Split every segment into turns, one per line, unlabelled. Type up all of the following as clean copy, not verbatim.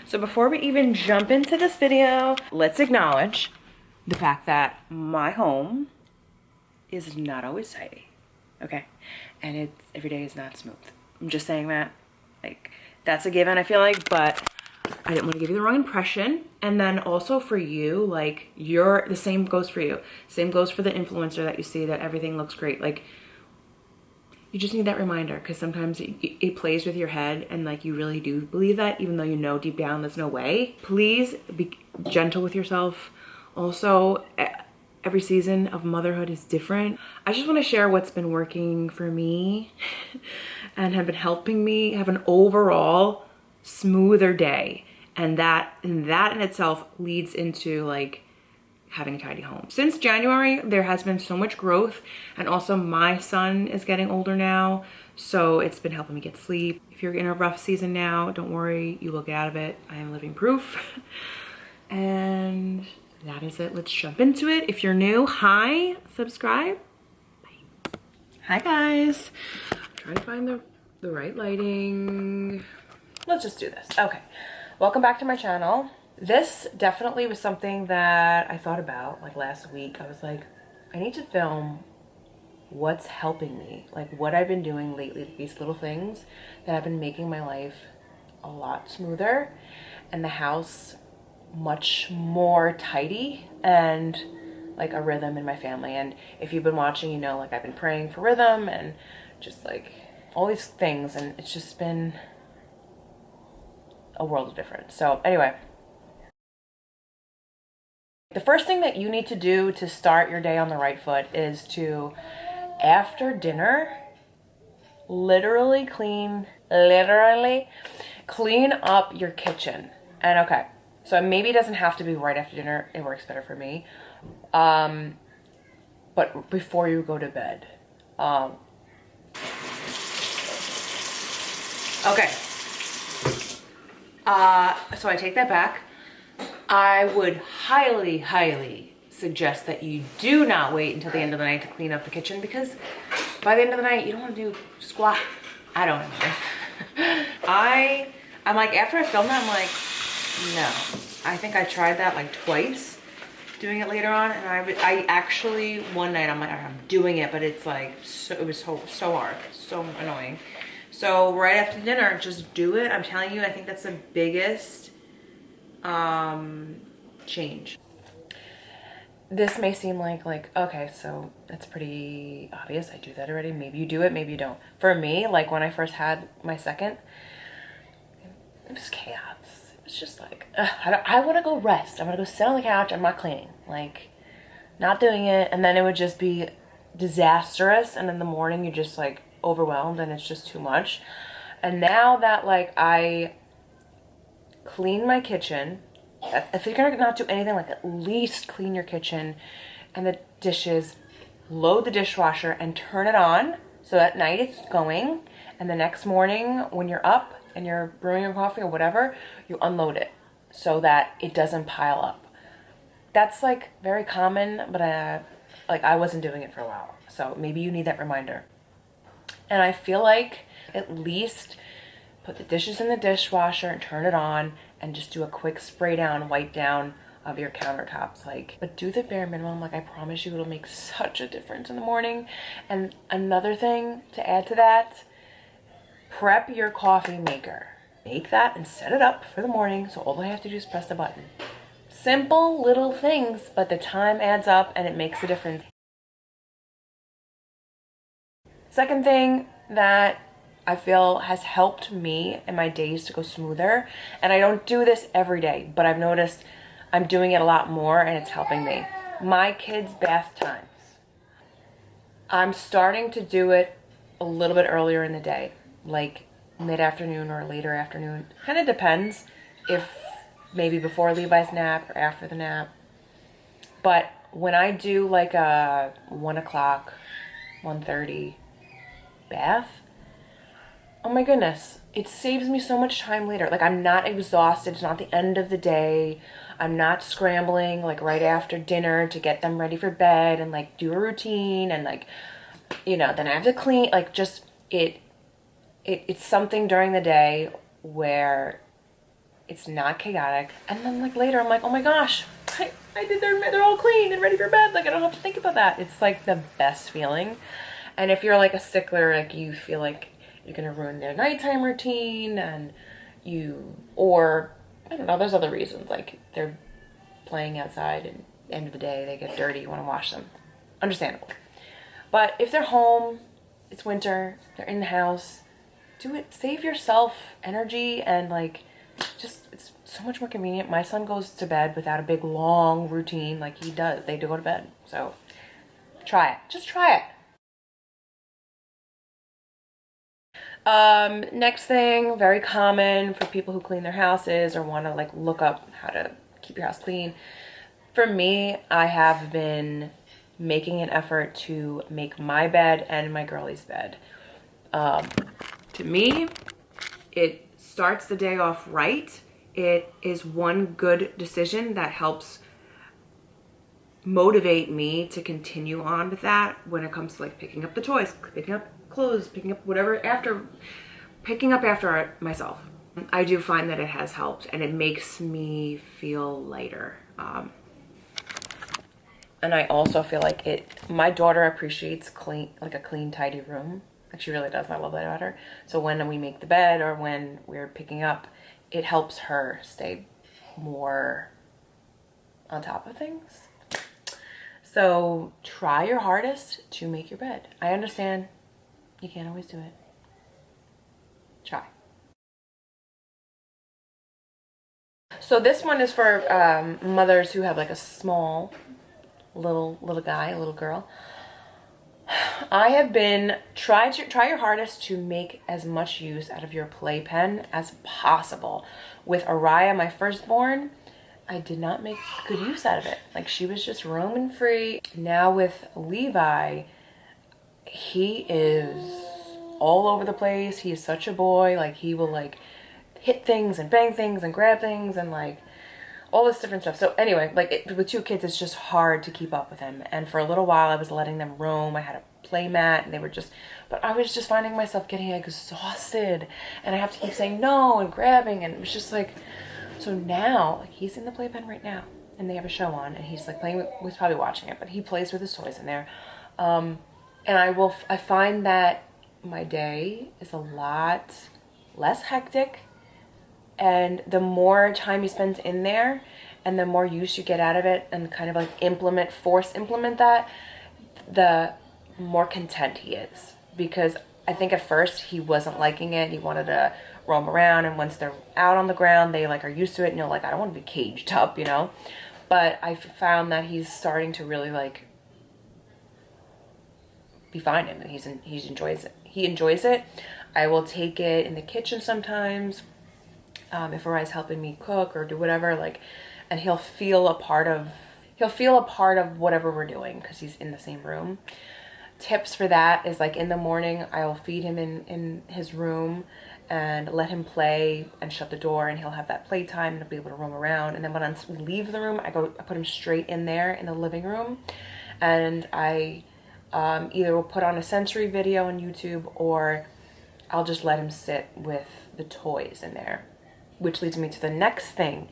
So before we even jump into this video, let's acknowledge the fact that my home is not always tidy, okay? And it's every day is not smooth. I'm just saying that, like, that's a given, I feel like, but I didn't want to give you the wrong impression. And then also for you, like, the same goes for you. Same goes for the influencer that you see that everything looks great. Like, you just need that reminder, because sometimes it plays with your head and like you really do believe that, even though you know deep down there's no way. Please be gentle with yourself. Also, every season of motherhood is different. I just want to share what's been working for me and have been helping me have an overall smoother day. And that in itself leads into like having a tidy home. Since January, there has been so much growth, and also my son is getting older now, so it's been helping me get sleep. If you're in a rough season now, don't worry, you will get out of it. I am living proof. And that is it. Let's jump into it. If you're new, hi, subscribe. Bye. Hi guys. I'm trying to find the right lighting. Let's just do this. Okay. Welcome back to my channel. This definitely was something that I thought about like last week. I was like, I need to film what's helping me, like what I've been doing lately, these little things that have been making my life a lot smoother and the house much more tidy and like a rhythm in my family. And if you've been watching, you know, like I've been praying for rhythm and just like all these things, and it's just been a world of difference. So anyway, the first thing that you need to do to start your day on the right foot is to, after dinner, literally clean up your kitchen. And okay, so maybe it doesn't have to be right after dinner. It works better for me. But before you go to bed. Okay. So I take that back. I would highly suggest that you do not wait until the end of the night to clean up the kitchen, because by the end of the night, you don't want to do squat. I don't know. I'm like, after I film that, I'm like, no. I think I tried that like twice, doing it later on, and I actually, one night, I'm like, I'm doing it, but it's like, it was so hard, so annoying. So right after dinner, just do it. I'm telling you, I think that's the biggest change. This may seem like okay, so that's pretty obvious. I do that already. Maybe you do it, maybe you don't. For me, like when I first had my second, it was chaos. It was just like, I want to go rest. I want to go sit on the couch. I'm not cleaning, like not doing it. And then it would just be disastrous. And in the morning, you're just like overwhelmed and it's just too much. And now that like I clean my kitchen, if you're gonna not do anything, like at least clean your kitchen and the dishes, load the dishwasher and turn it on so at night it's going, and the next morning when you're up and you're brewing your coffee or whatever, you unload it so that it doesn't pile up. That's like very common, but like I wasn't doing it for a while, so maybe you need that reminder. And I feel like at least put the dishes in the dishwasher and turn it on and just do a quick spray down, wipe down of your countertops. Like, but do the bare minimum. Like I promise you it'll make such a difference in the morning. And another thing to add to that, prep your coffee maker. Make that and set it up for the morning, so all I have to do is press the button. Simple little things, but the time adds up and it makes a difference. Second thing that I feel has helped me in my days to go smoother, and I don't do this every day, but I've noticed I'm doing it a lot more and it's helping me. My kids' bath times. I'm starting to do it a little bit earlier in the day, like mid-afternoon or later afternoon. Kind of depends if maybe before Levi's nap or after the nap. But when I do like a 1 o'clock, 1:30 bath, oh my goodness, it saves me so much time later. Like I'm not exhausted. It's not the end of the day. I'm not scrambling like right after dinner to get them ready for bed and like do a routine and like, you know, then I have to clean. Like just it's something during the day where It's not chaotic. And then like later I'm like, oh my gosh, I did they're all clean and ready for bed. Like I don't have to think about that. It's like the best feeling. And if you're like a stickler, like you feel like you're gonna ruin their nighttime routine and or I don't know, there's other reasons. Like they're playing outside and at the end of the day they get dirty, you wanna wash them. Understandable. But if they're home, it's winter, they're in the house, do it. Save yourself energy and like just it's so much more convenient. My son goes to bed without a big long routine like he does. They do go to bed. So try it. Just try it. Next thing, very common for people who clean their houses or want to like look up how to keep your house clean. For me, I have been making an effort to make my bed and my girlie's bed. To me, it starts the day off right. It is one good decision that helps motivate me to continue on with that when it comes to like picking up the toys, picking up clothes, picking up whatever picking up after myself. I do find that it has helped and it makes me feel lighter. And I also feel like my daughter appreciates like a clean, tidy room. Like she really does. I love that about her. So when we make the bed or when we're picking up, it helps her stay more on top of things. So try your hardest to make your bed. I understand you can't always do it. Try. So this one is for mothers who have like a small little guy, a little girl. I have been try your hardest to make as much use out of your playpen as possible. With Araya, my firstborn, I did not make good use out of it. Like she was just roaming free. Now with Levi, he is all over the place. He is such a boy. Like he will like hit things and bang things and grab things and like all this different stuff. So anyway, like with two kids, it's just hard to keep up with him. And for a little while, I was letting them roam. I had a play mat and they were but I was just finding myself getting exhausted and I have to keep saying no and grabbing. And it was just like, so now like he's in the playpen right now and they have a show on and he's like playing he's probably watching it, but he plays with his toys in there. And I find that my day is a lot less hectic. And the more time he spends in there and the more use you get out of it and kind of like force implement that, the more content he is. Because I think at first he wasn't liking it. He wanted to roam around, and once they're out on the ground, they like are used to it and you're like, I don't want to be caged up, you know? But I found that he's starting to really like be fine in it. He enjoys it. He enjoys it. I will take it in the kitchen sometimes. If Ari's helping me cook or do whatever, like, and he'll feel a part of whatever we're doing because he's in the same room. Tips for that is like in the morning, I'll feed him in his room and let him play and shut the door and he'll have that playtime and he'll be able to roam around. And then when we leave the room, I put him straight in there in the living room and I either will put on a sensory video on YouTube or I'll just let him sit with the toys in there. Which leads me to the next thing.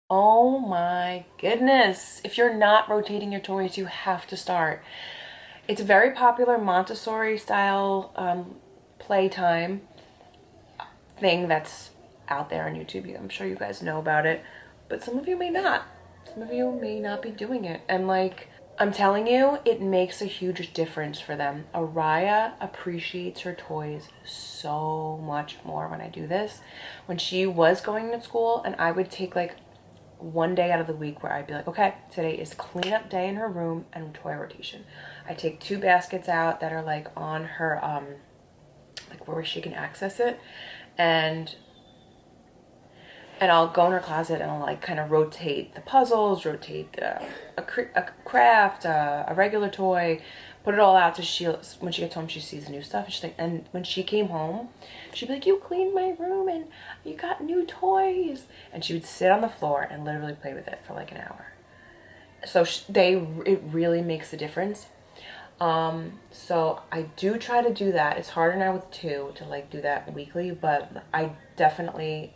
Oh my goodness. If you're not rotating your toys, you have to start. It's a very popular Montessori style playtime thing that's out there on YouTube. I'm sure you guys know about it, but some of you may not. Some of you may not be doing it. And like, I'm telling you, it makes a huge difference for them. Araya appreciates her toys so much more when I do this. When she was going to school and I would take like one day out of the week where I'd be like, okay, today is cleanup day in her room and toy rotation. I take 2 baskets out that are like on her, like where she can access it. And I'll go in her closet and I'll like kind of rotate the puzzles, rotate a craft, a regular toy, put it all out so when she gets home, she sees new stuff. And when she came home, she'd be like, you cleaned my room and you got new toys. And she would sit on the floor and literally play with it for like an hour. So it really makes a difference. So I do try to do that. It's harder now with 2 to like do that weekly, but I definitely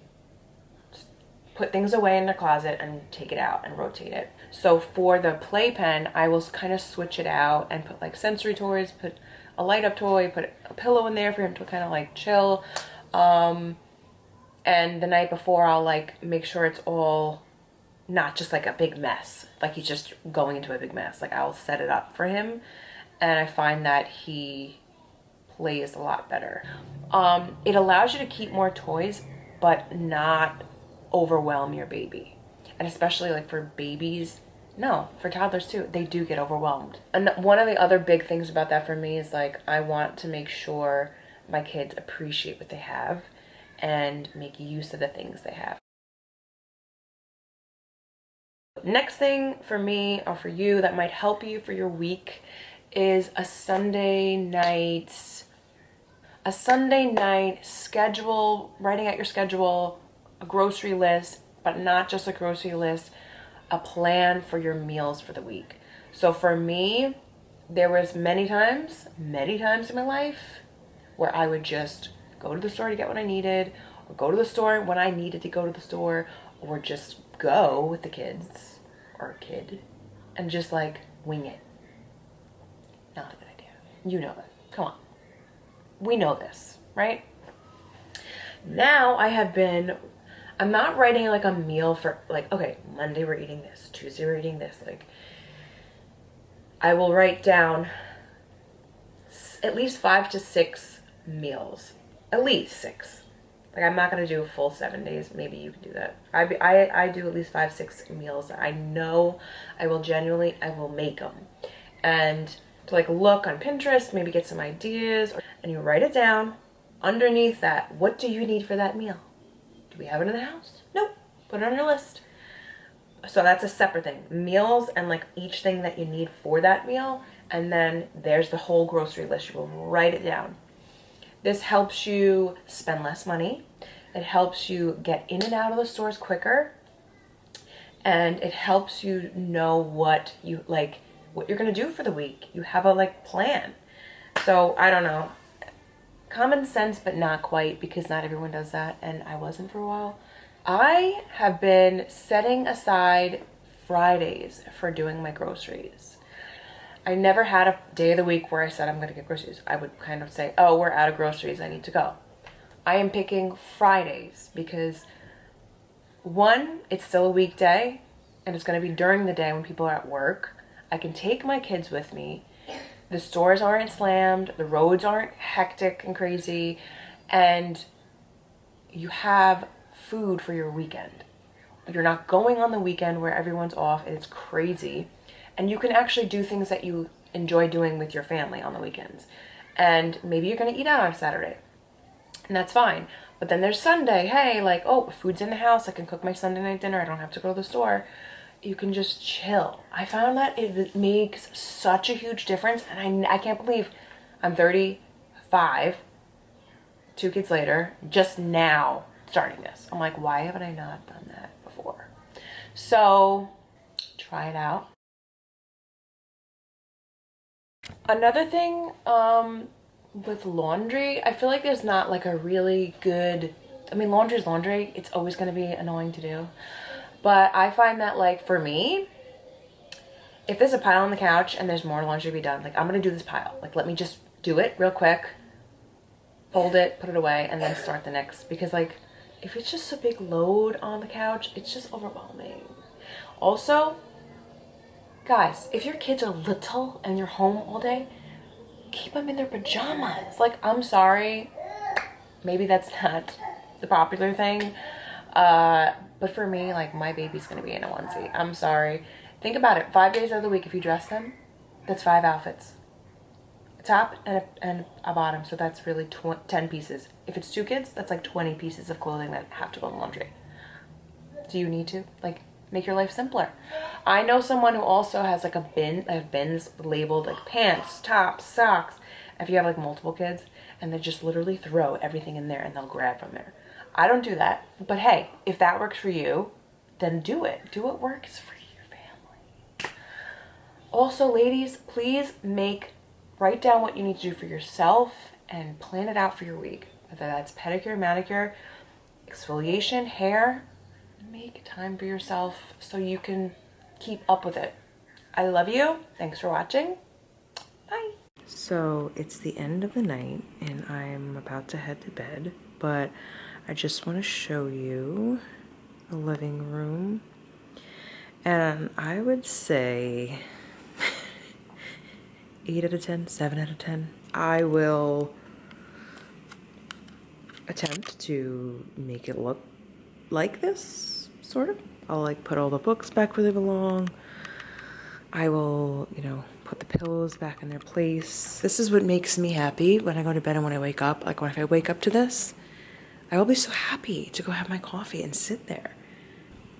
put things away in their closet and take it out and rotate it. So for the playpen, I will kind of switch it out and put like sensory toys, put a light up toy, put a pillow in there for him to kind of like chill. And the night before, I'll like make sure it's all not just like a big mess, like he's just going into a big mess. Like I'll set it up for him, and I find that he plays a lot better. It allows you to keep more toys, but not overwhelm your baby. And especially like for babies, no, for toddlers too, they do get overwhelmed. And one of the other big things about that for me is like, I want to make sure my kids appreciate what they have and make use of the things they have. Next thing for me or for you that might help you for your week is a Sunday night schedule, writing out your schedule, a grocery list, but not just a grocery list, a plan for your meals for the week. So for me, there was many times in my life where I would just go to the store to get what I needed, or go to the store when I needed to go to the store, or just go with the kids or a kid and just like wing it. Not a good idea. You know that. Come on. We know this, right? Now I'm not writing like a meal for like, okay, Monday we're eating this, Tuesday we're eating this. Like, I will write down at least 5 to 6 meals, at least 6. Like, I'm not going to do a full 7 days. Maybe you can do that. I do at least 5, 6 meals that I know I will make them. And to like look on Pinterest, maybe get some ideas, and you write it down. Underneath that, what do you need for that meal? Do we have it in the house? Nope. Put it on your list. So that's a separate thing. Meals and like each thing that you need for that meal. And then there's the whole grocery list. You will write it down. This helps you spend less money. It helps you get in and out of the stores quicker. And it helps you know what you're going to do for the week. You have a like plan. So I don't know. Common sense, but not quite, because not everyone does that. And I wasn't for a while. I have been setting aside Fridays for doing my groceries. I never had a day of the week where I said I'm going to get groceries. I would kind of say, oh, we're out of groceries, I need to go. I am picking Fridays because, one, it's still a weekday and it's going to be during the day when people are at work. I can take my kids with me. The stores aren't slammed, the roads aren't hectic and crazy, and you have food for your weekend. You're not going on the weekend where everyone's off and it's crazy. And you can actually do things that you enjoy doing with your family on the weekends. And maybe you're going to eat out on Saturday. And that's fine. But then there's Sunday. Hey, like, oh, food's in the house. I can cook my Sunday night dinner. I don't have to go to the store. You can just chill. I found that it makes such a huge difference. And I can't believe I'm 35, 2 kids later, just now starting this. I'm like, why haven't I not done that before? So try it out. Another thing with laundry, I feel like there's not like a really good, laundry is laundry. It's always going to be annoying to do. But I find that like for me, if there's a pile on the couch and there's more laundry to be done, like I'm going to do this pile. Like let me just do it real quick, fold it, put it away, and then start the next. Because like if it's just a big load on the couch, it's just overwhelming. Also, guys, if your kids are little and you're home all day, keep them in their pajamas. Like, I'm sorry, maybe that's not the popular thing, but for me, like, my baby's gonna be in a onesie. I'm sorry. Think about it. 5 days out of the week, if you dress them, that's 5 outfits. A top and a bottom, so that's really 10 pieces. If it's 2 kids, that's like 20 pieces of clothing that have to go in the laundry. Do you need to? Like, make your life simpler. I know someone who also has like bins labeled like pants, tops, socks. If you have like multiple kids, and they just literally throw everything in there and they'll grab from there. I don't do that, but hey, if that works for you, then do it. Do what works for your family. Also, ladies, please make write down what you need to do for yourself and plan it out for your week. Whether that's pedicure, manicure, exfoliation, hair, make time for yourself so you can keep up with it. I love you. Thanks for watching. Bye. So it's the end of the night and I'm about to head to bed, but I just want to show you the living room. And I would say 8 out of 10, 7 out of 10. I will attempt to make it look like this, sort of. I'll like put all the books back where they belong. I will, you know, put the pillows back in their place. This is what makes me happy when I go to bed and when I wake up. Like when if I wake up to this, I will be so happy to go have my coffee and sit there.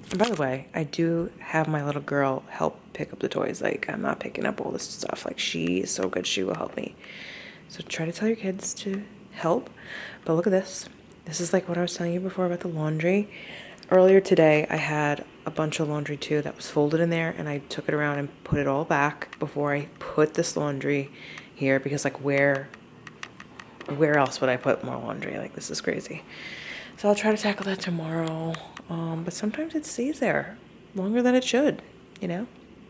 And by the way, I do have my little girl help pick up the toys. Like I'm not picking up all this stuff. Like she is so good, she will help me. So try to tell your kids to help. But look at this. This is like what I was telling you before about the laundry. Earlier today, I had a bunch of laundry too that was folded in there, and I took it around and put it all back before I put this laundry here, because like where else would I put more laundry? Like this is crazy. So I'll try to tackle that tomorrow. But sometimes it stays there longer than it should, you know?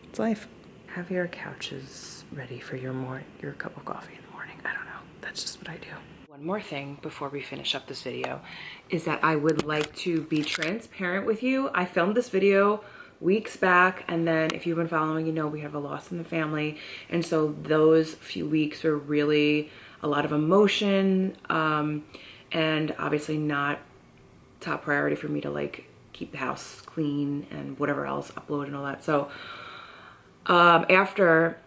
It's life. Have your couches ready for your cup of coffee in the morning. I don't know. That's just what I do. One more thing before we finish up this video is that I would like to be transparent with you. I filmed this video weeks back, and then if you've been following, you know we have a loss in the family, and so those few weeks were really a lot of emotion, and obviously not top priority for me to like keep the house clean and whatever else, upload and all that. So after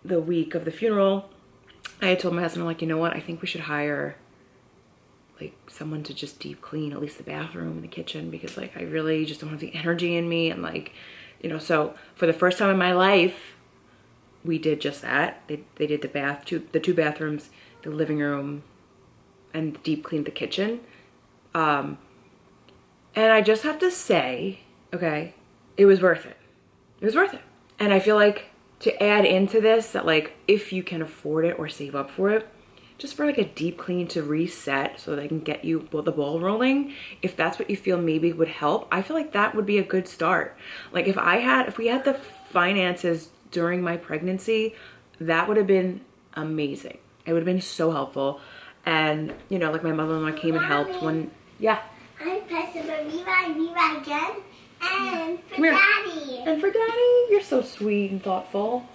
the week of the funeral, I had told my husband, like, you know what, I think we should hire like someone to just deep clean at least the bathroom and the kitchen, because like I really just don't have the energy in me, and like, you know, so for the first time in my life we did just that. They did the two bathrooms, the living room, and deep cleaned the kitchen. And I just have to say, okay, it was worth it. It was worth it. And I feel like to add into this, that like if you can afford it or save up for it, just for like a deep clean to reset so they can get you the ball rolling, if that's what you feel maybe would help, I feel like that would be a good start. Like if we had the finances during my pregnancy, that would have been amazing. It would have been so helpful. And you know, like my mother-in-law came and helped when, yeah.
I'm pressing the Viva again. And for Daddy.
And for Daddy. You're so sweet and thoughtful.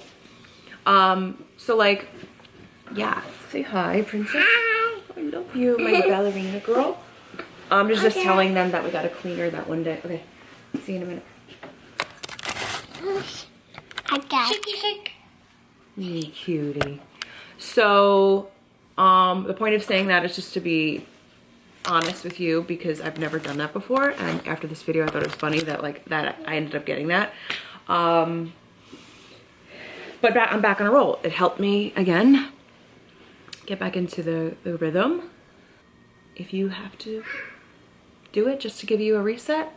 So like, yeah. Say hi, princess.
Hi.
I love you, my ballerina girl. I'm just telling them that we got to clean her that one day. Okay. See you in a minute.
I got
Shakey shake. Cutie. So, the point of saying that is just to be honest with you, because I've never done that before, and after this video I thought it was funny that like that I ended up getting that. But I'm back on a roll. It helped me again get back into the rhythm. If you have to do it just to give you a reset,